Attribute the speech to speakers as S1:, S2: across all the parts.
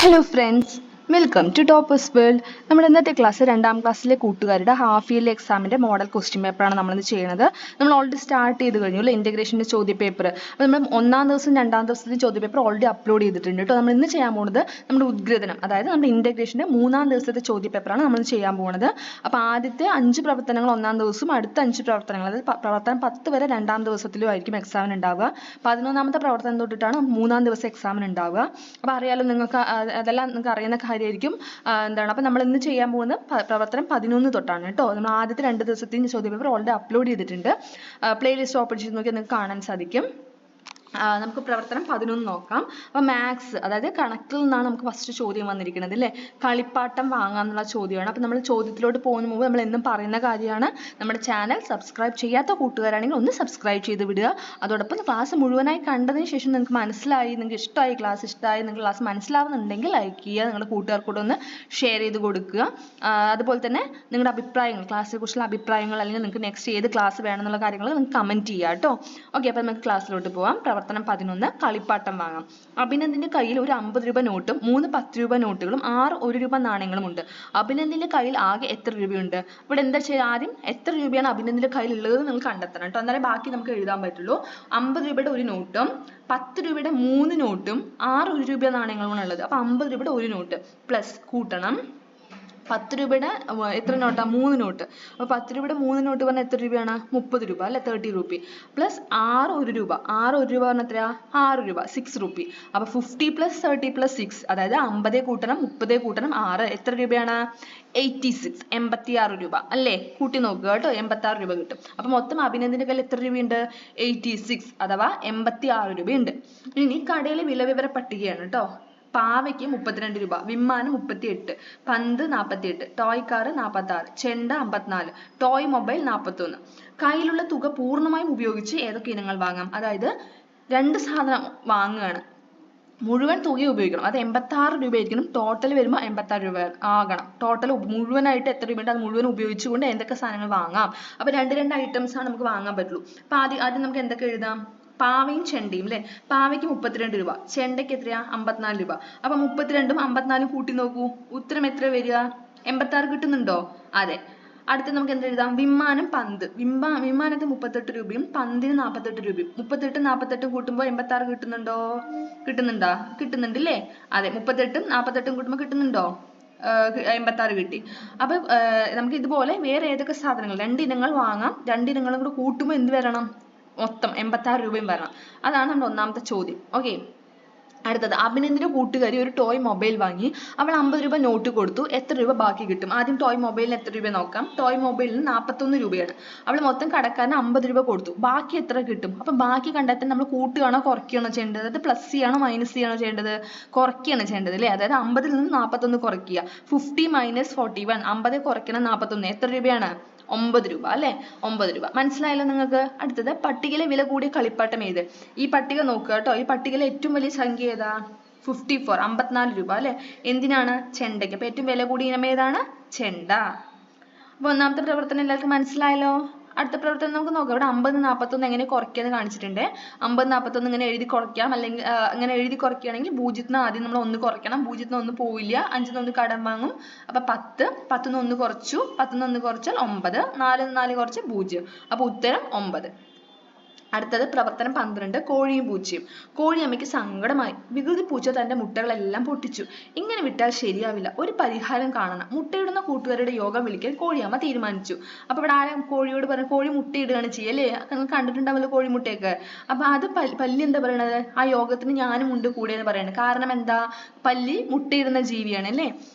S1: Hello friends, welcome to toppers world. നമ്മുടെ ഇന്നത്തെ class രണ്ടാം ക്ലാസ്സിലെ കൂട്ടുകാരുടെ ഹാഫ് ഇയർലി എക്സാമിൻ്റെ മോഡൽ ക്വസ്റ്റ്യൻ പേപ്പറാണ് നമ്മളിന്ന് ചെയ്യുന്നത്. നമ്മൾ ഓൾറെഡി സ്റ്റാർട്ട് ചെയ്ത് കഴിഞ്ഞു അല്ലേ, ഇൻ്റഗ്രേഷൻ്റെ ചോദ്യപേപ്പർ. അപ്പോൾ നമ്മൾ ഒന്നാം ദിവസം രണ്ടാം ദിവസത്തെ ചോദ്യപേപ്പർ ഓൾറെഡി അപ്ലോഡ് ചെയ്തിട്ടുണ്ട് കേട്ടോ. നമ്മൾ ഇന്ന് ചെയ്യാൻ പോകുന്നത് നമ്മുടെ ഉദ്ഗ്രഥനം, അതായത് നമ്മുടെ ഇൻ്റഗ്രേഷൻ്റെ മൂന്നാം ദിവസത്തെ ചോദ്യപേപ്പറാണ് നമ്മൾ ചെയ്യാൻ പോകുന്നത്. അപ്പോൾ ആദ്യത്തെ 5 പ്രവർത്തനങ്ങൾ ഒന്നാം ദിവസവും അടുത്ത 5 പ്രവർത്തനങ്ങൾ, അതായത് പ്രവർത്തനം 10 വരെ രണ്ടാം ദിവസത്തിലും ആയിരിക്കും എക്സാമിന് ഉണ്ടാവുക. 11ാമത്തെ പ്രവർത്തനം തൊട്ടിട്ടാണ് മൂന്നാം ദിവസം എക്സാമിന് ഉണ്ടാവുക. അപ്പോൾ അറിയാലോ നിങ്ങൾക്ക്, അതെല്ലാം നിങ്ങൾക്ക് അറിയുന്ന കാര്യമായിരിക്കും. എന്താണ്, അപ്പോൾ നമ്മൾ ഇന്ന് ചെയ്യാൻ പോകുന്ന പ്രവർത്തനം 11 തൊട്ടാണ് കേട്ടോ. നമ്മൾ ആദ്യത്തെ 2 ദിവസത്തെ ചോദ്യപേപ്പർ ഓൾറെഡി അപ്ലോഡ് ചെയ്തിട്ടുണ്ട്. പ്ലേലിസ്റ്റ് ഓപ്പൺ ചെയ്ത് നോക്കിയാൽ നിങ്ങൾക്ക് കാണാൻ സാധിക്കും. നമുക്ക് പ്രവർത്തനം 11 നോക്കാം. അപ്പോൾ മാത്സ്, അതായത് കണക്കിൽ നിന്നാണ് നമുക്ക് ഫസ്റ്റ് ചോദ്യം വന്നിരിക്കുന്നത് അല്ലേ. കളിപ്പാട്ടം വാങ്ങാന്നുള്ള ചോദ്യമാണ്. അപ്പോൾ നമ്മൾ ചോദ്യത്തിലോട്ട് പോകുന്ന മുമ്പ് നമ്മൾ എന്നും പറയുന്ന കാര്യമാണ്, നമ്മുടെ ചാനൽ സബ്സ്ക്രൈബ് ചെയ്യാത്ത കൂട്ടുകാരാണെങ്കിൽ ഒന്ന് സബ്സ്ക്രൈബ് ചെയ്ത് വിടുക. അതോടൊപ്പം ക്ലാസ് മുഴുവനായി കണ്ടതിന് ശേഷം നിങ്ങൾക്ക് മനസ്സിലായി, നിങ്ങൾക്ക് ഇഷ്ടമായി, ക്ലാസ് ഇഷ്ടമായി, നിങ്ങൾക്ക് ക്ലാസ് മനസ്സിലാവുന്നുണ്ടെങ്കിൽ ലൈക്ക് ചെയ്യുക, നിങ്ങളുടെ കൂട്ടുകാർക്കൂടെ ഒന്ന് ഷെയർ ചെയ്ത് കൊടുക്കുക. അതുപോലെ തന്നെ നിങ്ങളുടെ അഭിപ്രായങ്ങൾ, ക്ലാസ്സിനെ കുറിച്ചുള്ള അഭിപ്രായങ്ങൾ, അല്ലെങ്കിൽ നിങ്ങൾക്ക് നെക്സ്റ്റ് ഏത് ക്ലാസ് വേണമെന്നുള്ള കാര്യങ്ങൾ നിങ്ങൾക്ക് കമൻറ്റ് ചെയ്യുക കേട്ടോ. ഓക്കെ, അപ്പോൾ നമുക്ക് ക്ലാസ്സിലോട്ട് പോകാം. പ്രവർത്തനം 11 കളിപ്പാട്ടം വാങ്ങാം. അഭിനന്ദിന്റെ കയ്യിൽ ഒരു 50 രൂപ നോട്ടും 3 10 രൂപ നോട്ടുകളും 6 1 രൂപ നാണയങ്ങളും ഉണ്ട്. അഭിനന്ദിന്റെ കയ്യിൽ ആകെ എത്ര രൂപയുണ്ട്? ഇവിടെ എന്താ ചെയ്യുക, ആദ്യം എത്ര രൂപയാണ് അഭിനന്ദിന്റെ കയ്യിൽ ഉള്ളത് നിങ്ങൾ കണ്ടെത്തണം കേട്ടോ. എന്നാലേ ബാക്കി നമുക്ക് എഴുതാൻ പറ്റുള്ളൂ. 50 രൂപയുടെ ഒരു നോട്ടും 10 രൂപയുടെ 3 നോട്ടും 6 1 രൂപ നാണയങ്ങളുമാണ് ഉള്ളത്. അപ്പോൾ 50 രൂപയുടെ ഒരു നോട്ട് പ്ലസ് കൂട്ടണം 10 രൂപയുടെ എത്ര നോട്ടാ, 3 നോട്ട്. അപ്പോൾ 10 രൂപയുടെ 3 നോട്ട് പറഞ്ഞാൽ എത്ര രൂപയാണ്? 30 രൂപ അല്ലെ, 30 രൂപ പ്ലസ് 6 1 രൂപ. 6 1 രൂപ പറഞ്ഞാൽ എത്രയാ? 6 രൂപ, 6 രൂപ. അപ്പോൾ 50 + 30 + 6, അതായത് 50 കൂട്ടണം 30 കൂട്ടണം 6 എത്ര രൂപയാണ്? 86, 86 രൂപ അല്ലേ. കൂട്ടി നോക്കുക കേട്ടോ, 86 രൂപ കിട്ടും. അപ്പോൾ മൊത്തം അഭിനന്ദിന്റെ കയ്യിൽ എത്ര രൂപയുണ്ട്? 86 അഥവാ 86 രൂപയുണ്ട്. ഇനി കടയിലെ വിലവിവര പട്ടികയാണ് കേട്ടോ. പാവയ്ക്ക് 32 രൂപ, വിമ്മാന് 38, പന്ത് 48, ടോയ് കാർ 46, ചെണ്ട 54, ടോയ് മൊബൈൽ 41. കയ്യിലുള്ള തുക പൂർണ്ണമായും ഉപയോഗിച്ച് ഏതൊക്കെ ഇനങ്ങൾ വാങ്ങാം? അതായത് 2 സാധനം വാങ്ങുകയാണ്, മുഴുവൻ തുക ഉപയോഗിക്കണം. അത് 86 രൂപ ആയിരിക്കണം. ടോട്ടൽ വരുമ്പോൾ 86 രൂപ ആകണം. ടോട്ടൽ മുഴുവനായിട്ട് എത്ര രൂപയുണ്ട് അത് മുഴുവൻ ഉപയോഗിച്ചുകൊണ്ട് എന്തൊക്കെ സാധനങ്ങൾ വാങ്ങാം. അപ്പോൾ രണ്ട് ഐറ്റംസ് ആണ് നമുക്ക് വാങ്ങാൻ പറ്റുള്ളൂ. അപ്പോൾ ആദ്യം നമുക്ക് എന്തൊക്കെ എഴുതാം? പാവയും ചെണ്ടയും അല്ലേ. പാവയ്ക്ക് 32 രൂപ, ചെണ്ടയ്ക്ക് എത്രയാ? 54 രൂപ. അപ്പൊ 32ഉം 54ഉം കൂട്ടി നോക്കൂ, ഉത്തരം എത്ര വരിക? 86 കിട്ടുന്നുണ്ടോ? അതെ. അടുത്ത നമുക്ക് എന്ത് എഴുതാം? വിമ്മാനം പന്ത്. വിമ്മാനത്തിന് 38 രൂപയും പന്തിന് 48 രൂപയും. 38 48 കൂട്ടുമ്പോൾ 86 കിട്ടുന്നുണ്ടോ? കിട്ടുന്നുണ്ട് അല്ലേ. അതെ, 38ഉം 48ഉം കൂട്ടുമ്പോൾ കിട്ടുന്നുണ്ടോ? 86 കിട്ടി. അപ്പൊ നമുക്ക് ഇതുപോലെ വേറെ ഏതൊക്കെ സാധനങ്ങൾ, 2 ഇനങ്ങൾ വാങ്ങാം, 2 ഇനങ്ങളും കൂടെ കൂട്ടുമ്പോൾ എന്ത് വരണം? മൊത്തം 86 രൂപയും വരണം. അതാണ് നമ്മുടെ ഒന്നാമത്തെ ചോദ്യം. ഓക്കെ, അടുത്തത് അഭിനന്ദിന്റെ കൂട്ടുകാരി ഒരു ടോയ് മൊബൈൽ വാങ്ങി. അവൾ 50 രൂപ നോട്ട് കൊടുത്തു. എത്ര രൂപ ബാക്കി കിട്ടും? ആദ്യം ടോയ് മൊബൈലിന് എത്ര രൂപ നോക്കാം. ടോയ് മൊബൈലിന് 41 രൂപയാണ്. അവൾ മൊത്തം കടക്കാരന് 50 രൂപ കൊടുത്തു. ബാക്കി എത്ര കിട്ടും? അപ്പൊ ബാക്കി കണ്ടെത്താൻ നമ്മൾ കൂട്ടുകയാണോ കുറയ്ക്കുകയാണോ ചെയ്യേണ്ടത്? അതായത് പ്ലസ് ചെയ്യണോ മൈനസ് ചെയ്യണോ ചെയ്യേണ്ടത്? കുറയ്ക്കുകയാണ് ചെയ്യേണ്ടത് അല്ലേ. അതായത് 50ൽ നിന്ന് 41 കുറയ്ക്കുക. 50 - 41, 50 കുറയ്ക്കണം 41, എത്ര രൂപയാണ്? 9 രൂപ അല്ലേ. 9 രൂപ. മനസ്സിലായല്ലോ നിങ്ങൾക്ക്. അടുത്തത് പട്ടികയിലെ വില കൂടിയ കളിപ്പാട്ടം ഏത്? ഈ പട്ടിക നോക്കുക കേട്ടോ. ഈ പട്ടികയിലെ ഏറ്റവും വലിയ സംഖ്യ ഏതാ? 54, 54 രൂപ അല്ലേ. എന്തിനാണ്? ചെണ്ടയ്ക്ക്. അപ്പൊ ഏറ്റവും വില കൂടിയ ഇനം ഏതാണ്? ചെണ്ട. അപ്പൊ ഒന്നാമത്തെ പ്രവർത്തനം എല്ലാവർക്കും മനസ്സിലായല്ലോ. അടുത്ത പ്രവർത്തനം നമുക്ക് നോക്കാം. ഇവിടെ 50 41 എങ്ങനെ കുറയ്ക്കാന്ന് കാണിച്ചിട്ടുണ്ട്. 50 41 ഇങ്ങനെ എഴുതി കുറയ്ക്കാം, അല്ലെങ്കിൽ ഇങ്ങനെ എഴുതി കുറയ്ക്കുകയാണെങ്കിൽ 0ന് ആദ്യം നമ്മൾ 1 കുറയ്ക്കണം. 0ന് 1 പോവില്ല. 5ന് 1 കടം വാങ്ങും. അപ്പൊ 10, 10ന് 1 കുറച്ചു, 10ന് 1 കുറച്ചാൽ 9, 4ന് 4 കുറച്ച് 0. അപ്പൊ ഉത്തരം 9. അടുത്തത് പ്രവർത്തനം 12 കോഴിയും പൂച്ചയും. കോഴിയമ്മയ്ക്ക് സങ്കടമായി. വികൃതി പൂച്ച തന്റെ മുട്ടകളെല്ലാം പൊട്ടിച്ചു. ഇങ്ങനെ വിട്ടാൽ ശരിയാവില്ല, ഒരു പരിഹാരം കാണണം. മുട്ടയിടുന്ന കൂട്ടുകാരുടെ യോഗം വിളിക്കാൻ കോഴിയമ്മ തീരുമാനിച്ചു. അപ്പൊ ഇവിടെ ആരാ കോഴിയോട് പറഞ്ഞു? കോഴി മുട്ടയിടുകയാണ് ചെയ്യല്ലേ. നിങ്ങൾ കണ്ടിട്ടുണ്ടാവല്ലോ കോഴിമുട്ടയൊക്കെ. അപ്പൊ അത് പല്ലി എന്താ പറയണത്? ആ യോഗത്തിന് ഞാനും ഉണ്ട് കൂടെ എന്ന് പറയണത്. കാരണം എന്താ? പല്ലി മുട്ടയിടുന്ന ജീവിയാണ് അല്ലേ.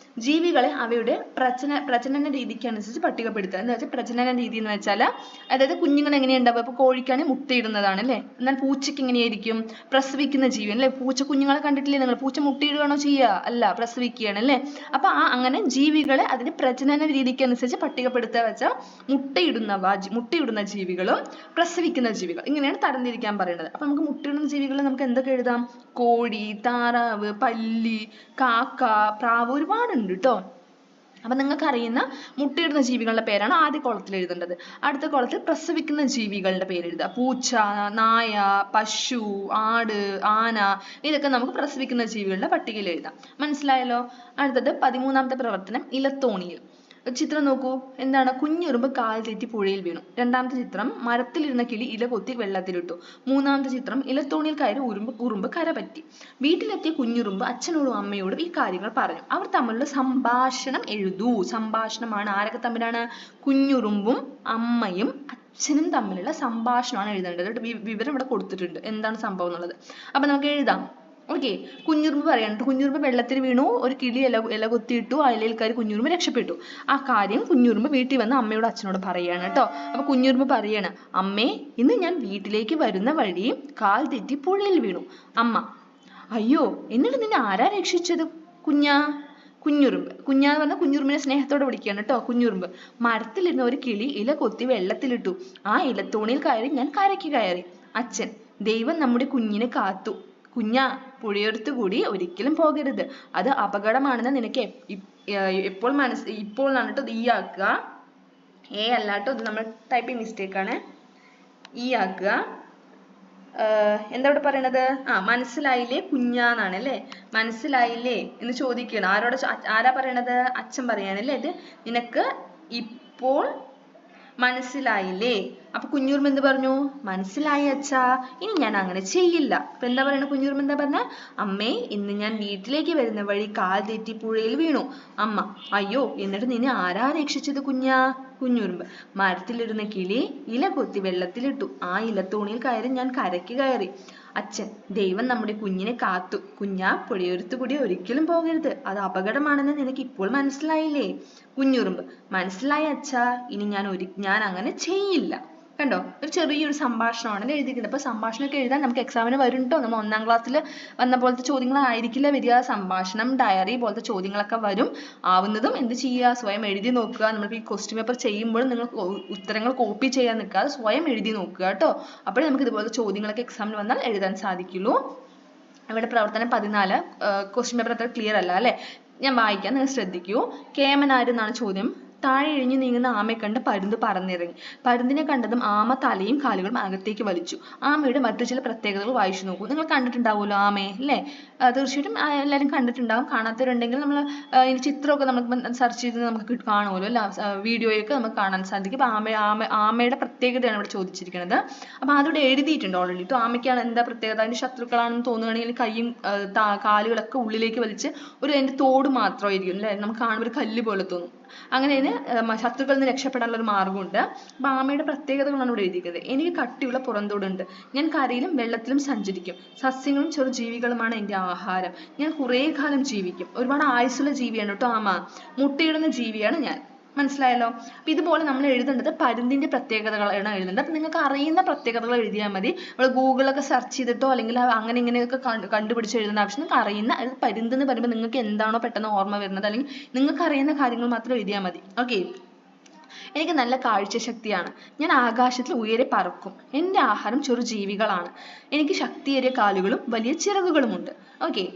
S1: ജീവികളെ അവയുടെ പ്രജനന രീതിക്ക് അനുസരിച്ച് പട്ടികപ്പെടുത്തുക. എന്ന് വെച്ചാൽ പ്രജനന രീതി എന്ന് വെച്ചാൽ, അതായത് കുഞ്ഞുങ്ങൾ എങ്ങനെയുണ്ടാവുക? ഇപ്പൊ കോഴിക്കാണ് മുട്ടയിടുന്നതാണ് അല്ലേ. എന്നാൽ പൂച്ചയ്ക്ക് എങ്ങനെയായിരിക്കും? പ്രസവിക്കുന്ന ജീവിയാണ് അല്ലേ. പൂച്ച കുഞ്ഞുങ്ങളെ കണ്ടിട്ടില്ലേ നിങ്ങൾ? പൂച്ച മുട്ടയിടുകയാണോ ചെയ്യുക? അല്ല, പ്രസവിക്കുകയാണ് അല്ലേ. അപ്പൊ അങ്ങനെ ജീവികളെ അതിന്റെ പ്രജനന രീതിക്ക് അനുസരിച്ച് പട്ടികപ്പെടുത്തുക വെച്ചാൽ മുട്ടയിടുന്ന ജീവികളും പ്രസവിക്കുന്ന ജീവികൾ, ഇങ്ങനെയാണ് തരംതിരിക്കാൻ പറയുന്നത്. അപ്പൊ നമുക്ക് മുട്ടയിടുന്ന ജീവികളെ നമുക്ക് എന്തൊക്കെ എഴുതാം? കോഴി, താറാവ്, പല്ലി, കാക്ക, പ്രാവ്, ഒരുപാടുണ്ട് ട്ടോ. അപ്പം നിങ്ങൾക്ക് അറിയുന്ന മുട്ടയിടുന്ന ജീവികളുടെ പേരാണ് ആദ്യ കോളത്തിൽ എഴുതേണ്ടത്. അടുത്ത കോളത്തിൽ പ്രസവിക്കുന്ന ജീവികളുടെ പേര് എഴുതുക. പൂച്ച, നായ, പശു, ആട്, ആന, ഇതൊക്കെ നമുക്ക് പ്രസവിക്കുന്ന ജീവികളുടെ പട്ടികയിൽ എഴുതാം. മനസ്സിലായല്ലോ? അടുത്തത് 13ാമത്തെ പ്രവർത്തനം ഇലത്തോണിയിൽ. ചിത്രം നോക്കൂ. എന്താണ്? കുഞ്ഞുറുമ്പ് കാൽ തെറ്റി പുഴയിൽ വീണു. രണ്ടാമത്തെ ചിത്രം മരത്തിലിരുന്ന കിളി ഇല കൊത്തി വെള്ളത്തിലിട്ടു. മൂന്നാമത്തെ ചിത്രം ഇലത്തോണിയിൽ കയറി ഉറുമ്പ് കര പറ്റി. വീട്ടിലെത്തിയ കുഞ്ഞുറുമ്പ് അച്ഛനോടും അമ്മയോടും ഈ കാര്യങ്ങൾ പറഞ്ഞു. അവർ തമ്മിലുള്ള സംഭാഷണം എഴുതൂ. സംഭാഷണമാണ്. ആരൊക്കെ തമ്മിലാണ്? കുഞ്ഞുറുമ്പും അമ്മയും അച്ഛനും തമ്മിലുള്ള സംഭാഷണമാണ് എഴുതേണ്ടത്. വിവരം ഇവിടെ കൊടുത്തിട്ടുണ്ട്, എന്താണ് സംഭവം എന്നുള്ളത്. അപ്പൊ നമുക്ക് എഴുതാം. ഓക്കെ. കുഞ്ഞുറുമ്പ് പറയാനുണ്ട്. കുഞ്ഞുറുമ്പ് വെള്ളത്തിൽ വീണു, ഒരു കിളി ഇല കൊത്തിയിട്ടു, ആ ഇലയിൽ കയറി കുഞ്ഞുറുമ്പ് രക്ഷപ്പെട്ടു. ആ കാര്യം കുഞ്ഞുറുമ്പ് വീട്ടിൽ വന്ന് അമ്മയോട് അച്ഛനോട് പറയാണ് കേട്ടോ. അപ്പൊ കുഞ്ഞുറുമ്പ് പറയാണ്, അമ്മേ, ഇന്ന് ഞാൻ വീട്ടിലേക്ക് വരുന്ന വഴി കാൽ തെറ്റി പുഴയിൽ വീണു. അമ്മ, അയ്യോ, എന്നിട്ട് നിന്നെ ആരാ രക്ഷിച്ചത് കുഞ്ഞുറുമ്പ്. കുഞ്ഞാന്ന് പറഞ്ഞാൽ കുഞ്ഞുറുമ്പിനെ സ്നേഹത്തോടെ വിളിക്കുകയാണ് കേട്ടോ. കുഞ്ഞുറുമ്പ്, മരത്തിലിരുന്ന ഒരു കിളി ഇല കൊത്തി വെള്ളത്തിലിട്ടു. ആ ഇലത്തോണിയിൽ കയറി ഞാൻ കരയ്ക്ക് കയറി. അച്ഛൻ, ദൈവം നമ്മുടെ കുഞ്ഞിനെ കാത്തു. കുഞ്ഞാ, പുഴയോരത്ത് കൂടി ഒരിക്കലും പോകരുത്. അത് അപകടമാണെന്ന് നിനക്ക് ഇപ്പോൾ ഇപ്പോൾ എന്നാണ് കേട്ടോ ഈ ആക്കുക. എ അല്ലാട്ടോ, ഇത് നമ്മൾ ടൈപ്പിംഗ് മിസ്റ്റേക്ക് ആണ്. ഈ ആക്കുക. എന്താ ഇവിടെ പറയണത്? മനസ്സിലായില്ലേ കുഞ്ഞാന്നാണ് അല്ലേ? മനസ്സിലായില്ലേ എന്ന് ചോദിക്കണം. ആരാ പറയണത്? അച്ഛൻ പറയാനല്ലേ. ഇത് നിനക്ക് ഇപ്പോൾ മനസ്സിലായില്ലേ? അപ്പൊ കുഞ്ഞുറുമ്പ് എന്ത് പറഞ്ഞു? മനസ്സിലായി അച്ഛാ, ഇനി ഞാൻ അങ്ങനെ ചെയ്യില്ല. അപ്പൊ എന്താ പറയണ കുഞ്ഞുറുമ്പ്? എന്താ പറഞ്ഞ? അമ്മേ, ഇന്ന് ഞാൻ വീട്ടിലേക്ക് വരുന്ന വഴി കാൽ തെറ്റി പുഴയിൽ വീണു. അമ്മ, അയ്യോ, എന്നിട്ട് നിന്നെ ആരാ രക്ഷിച്ചത് കുഞ്ഞുറുമ്പ്, മരത്തിലിരുന്ന കിളി ഇല കൊത്തി വെള്ളത്തിലിട്ടു. ആ ഇലത്തോണിയിൽ കയറി ഞാൻ കരയ്ക്ക് കയറി. അച്ഛൻ, ദൈവം നമ്മുടെ കുഞ്ഞിനെ കാത്തു. കുഞ്ഞാ, പുഴയോരത്ത് കൂടി ഒരിക്കലും പോകരുത്. അത് അപകടമാണെന്ന് നിനക്ക് ഇപ്പോൾ മനസ്സിലായില്ലേ? കുഞ്ഞുറുമ്പ്, മനസ്സിലായി അച്ഛാ, ഇനി ഞാൻ അങ്ങനെ ചെയ്യില്ല. കണ്ടോ? ഒരു ചെറിയൊരു സംഭാഷണമാണ് എഴുതിയിരിക്കുന്നത്. അപ്പൊ സംഭാഷണമൊക്കെ എഴുതാൻ നമുക്ക് എക്സാമിന് വരും കേട്ടോ. നമ്മൾ 1ാം ക്ലാസ്സിൽ വന്ന പോലത്തെ ചോദ്യങ്ങളായിരിക്കില്ല വരിക. സംഭാഷണം, ഡയറി പോലത്തെ ചോദ്യങ്ങളൊക്കെ വരും. ആവുന്നതും എന്ത് ചെയ്യുക? സ്വയം എഴുതി നോക്കുക. നമ്മൾ ഈ ക്വസ്റ്റ്യൻ പേപ്പർ ചെയ്യുമ്പോൾ നിങ്ങൾ ഉത്തരങ്ങൾ കോപ്പി ചെയ്യാൻ നിൽക്കാതെ സ്വയം എഴുതി നോക്കുക കേട്ടോ. അപ്പോഴേ നമുക്ക് ഇതുപോലത്തെ ചോദ്യങ്ങളൊക്കെ എക്സാമിന് വന്നാൽ എഴുതാൻ സാധിക്കുള്ളൂ. ഇവിടെ പ്രവർത്തനം 14 ക്വസ്റ്റ്യൻ പേപ്പർ അത്ര ക്ലിയർ അല്ല അല്ലേ? ഞാൻ വായിക്കാം, നിങ്ങൾ ശ്രദ്ധിക്കൂ. കേമനാരെന്നാണ് ചോദ്യം. താഴെ ഇഴഞ്ഞു നീങ്ങുന്ന ആമയെ കണ്ട് പരുന്ത് പറന്നിറങ്ങി. പരുന്തിനെ കണ്ടതും ആമ തലയും കാലുകളും അകത്തേക്ക് വലിച്ചു. ആമയുടെ മറ്റു ചില പ്രത്യേകതകൾ വായിച്ചു നോക്കൂ. നിങ്ങൾ കണ്ടിട്ടുണ്ടാവുമല്ലോ ആമയെ, അല്ലേ? തീർച്ചയായിട്ടും എല്ലാവരും കണ്ടിട്ടുണ്ടാവും. കാണാത്തവരുണ്ടെങ്കിൽ നമ്മൾ ഇതിന് ചിത്രമൊക്കെ നമുക്ക് സെർച്ച് ചെയ്ത് നമുക്ക് കാണുമല്ലോ, അല്ല? വീഡിയോയൊക്കെ നമുക്ക് കാണാൻ സാധിക്കും. അപ്പൊ ആമയുടെ പ്രത്യേകതയാണ് ഇവിടെ ചോദിച്ചിരിക്കുന്നത്. അപ്പൊ അതിവിടെ എഴുതിയിട്ടുണ്ട് ഓൾറെഡി. ഇപ്പോൾ ആമയ്ക്കാണ് എന്താ പ്രത്യേകത? അതിന്റെ ശത്രുക്കളാണെന്ന് തോന്നുകയാണെങ്കിൽ കൈയും കാലുകളൊക്കെ ഉള്ളിലേക്ക് വലിച്ച് അതിന്റെ തോട് മാത്രമായിരിക്കും, അല്ലേ? നമുക്ക് കാണുമ്പോൾ ഒരു കല്ല് പോലെ തോന്നും. അങ്ങനെ ശത്രുക്കളിൽ നിന്ന് രക്ഷപ്പെടാനുള്ള ഒരു മാർഗ്ഗമുണ്ട്. അപ്പൊ ആമയുടെ പ്രത്യേകതകളാണ് ഇവിടെ എഴുതിയിരിക്കുന്നത്. എനിക്ക് കട്ടിയുള്ള പുറന്തോടുണ്ട്. ഞാൻ കരയിലും വെള്ളത്തിലും സഞ്ചരിക്കും. സസ്യങ്ങളും ചെറു ജീവികളുമാണ് എൻ്റെ ആഹാരം. ഞാൻ കുറേ കാലം ജീവിക്കും. ഒരുപാട് ആയുസ്സുള്ള ജീവിയാണ് കേട്ടോ ആമ. മുട്ടയിടുന്ന ജീവിയാണ് ഞാൻ. മനസ്സിലായല്ലോ? അപ്പൊ ഇതുപോലെ നമ്മൾ എഴുതേണ്ടത് പരുന്തിന്റെ പ്രത്യേകതകളാണ് എഴുതേണ്ടത്. അപ്പൊ നിങ്ങൾക്ക് അറിയുന്ന പ്രത്യേകതകൾ എഴുതിയാൽ മതി. നമ്മൾ ഗൂഗിളൊക്കെ സെർച്ച് ചെയ്തിട്ടോ അല്ലെങ്കിൽ അങ്ങനെ ഇങ്ങനെയൊക്കെ കണ്ടുപിടിച്ച് എഴുതേണ്ട ആവശ്യം. നിങ്ങൾക്ക് അറിയുന്ന പരുന്ത് എന്ന് പറയുമ്പോൾ നിങ്ങൾക്ക് എന്താണോ പെട്ടെന്ന് ഓർമ്മ വരുന്നത്, അല്ലെങ്കിൽ നിങ്ങൾക്ക് അറിയുന്ന കാര്യങ്ങൾ മാത്രം എഴുതിയാൽ മതി. ഓക്കെ. എനിക്ക് നല്ല കാഴ്ചശക്തിയാണ്. ഞാൻ ആകാശത്തിൽ ഉയരെ പറക്കും. എൻ്റെ ആഹാരം ചെറു ജീവികളാണ്. എനിക്ക് ശക്തിയേറിയ കാലുകളും വലിയ ചിറകുകളുമുണ്ട്. ഓക്കെ.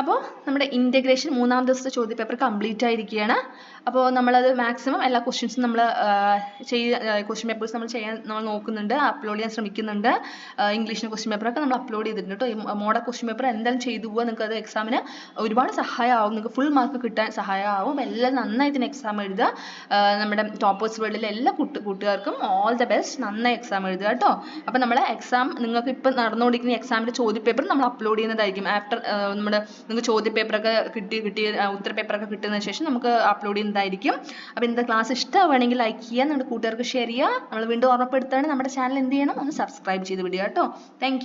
S1: അപ്പോൾ നമ്മുടെ ഇൻ്റഗ്രേഷൻ 3ാം ദിവസത്തെ ചോദ്യപേപ്പർ കംപ്ലീറ്റ് ആയിരിക്കുകയാണ്. അപ്പോൾ നമ്മളത് മാക്സിമം എല്ലാ ക്വസ്റ്റ്യൻസും നമ്മൾ ക്വസ്റ്റ്യൻ പേപ്പേഴ്സ് നമ്മൾ നോക്കുന്നുണ്ട്, അപ്ലോഡ് ചെയ്യാൻ ശ്രമിക്കുന്നുണ്ട്. ഇംഗ്ലീഷിൻ്റെ ക്വസ്റ്റ്യൻ പേപ്പറൊക്കെ നമ്മൾ അപ്ലോഡ് ചെയ്തിട്ടുണ്ട് കേട്ടോ. ഈ മോഡൽ ക്വസ്റ്റ്യൻ പേപ്പർ എന്തായാലും ചെയ്തു പോകാൻ നിങ്ങൾക്ക് അത് എക്സാമിന് ഒരുപാട് സഹായമാവും. നിങ്ങൾക്ക് ഫുൾ മാർക്ക് കിട്ടാൻ സഹായമാവും. എല്ലാം നന്നായി ഇതിന് എക്സാം എഴുതുക. നമ്മുടെ ടോപ്പേഴ്സ് വേൾഡിലെ എല്ലാ കൂട്ടുകാർക്കും ഓൾ ദ ബെസ്റ്റ്. നന്നായി എക്സാം എഴുതുക കേട്ടോ. അപ്പോൾ നമ്മൾ എക്സാം നിങ്ങൾക്ക് ഇപ്പം നടന്നുകൊണ്ടിരിക്കുന്ന എക്സാമിൻ്റെ ചോദ്യപേപ്പർ നമ്മൾ അപ്ലോഡ് ചെയ്യുന്നതായിരിക്കും. ആഫ്റ്റർ നിങ്ങൾക്ക് ചോദ്യപേപ്പറൊക്കെ കിട്ടിയ ഉത്തരപേപ്പറൊക്കെ കിട്ടുന്നതിന് ശേഷം നമുക്ക് അപ്ലോഡ് ചെയ്യുന്നതായിരിക്കും. അപ്പോൾ ഇന്നത്തെ ക്ലാസ് ഇഷ്ടമാണെങ്കിൽ ലൈക്ക് ചെയ്യുക, നമ്മുടെ കൂട്ടുകാർക്ക് ഷെയർ ചെയ്യുക. നമ്മൾ വീണ്ടും ഓർമ്മപ്പെടുത്തുകയാണ്, നമ്മുടെ ചാനൽ എന്ത് ചെയ്യണം? ഒന്ന് സബ്സ്ക്രൈബ് ചെയ്ത് വിടുക കേട്ടോ. താങ്ക്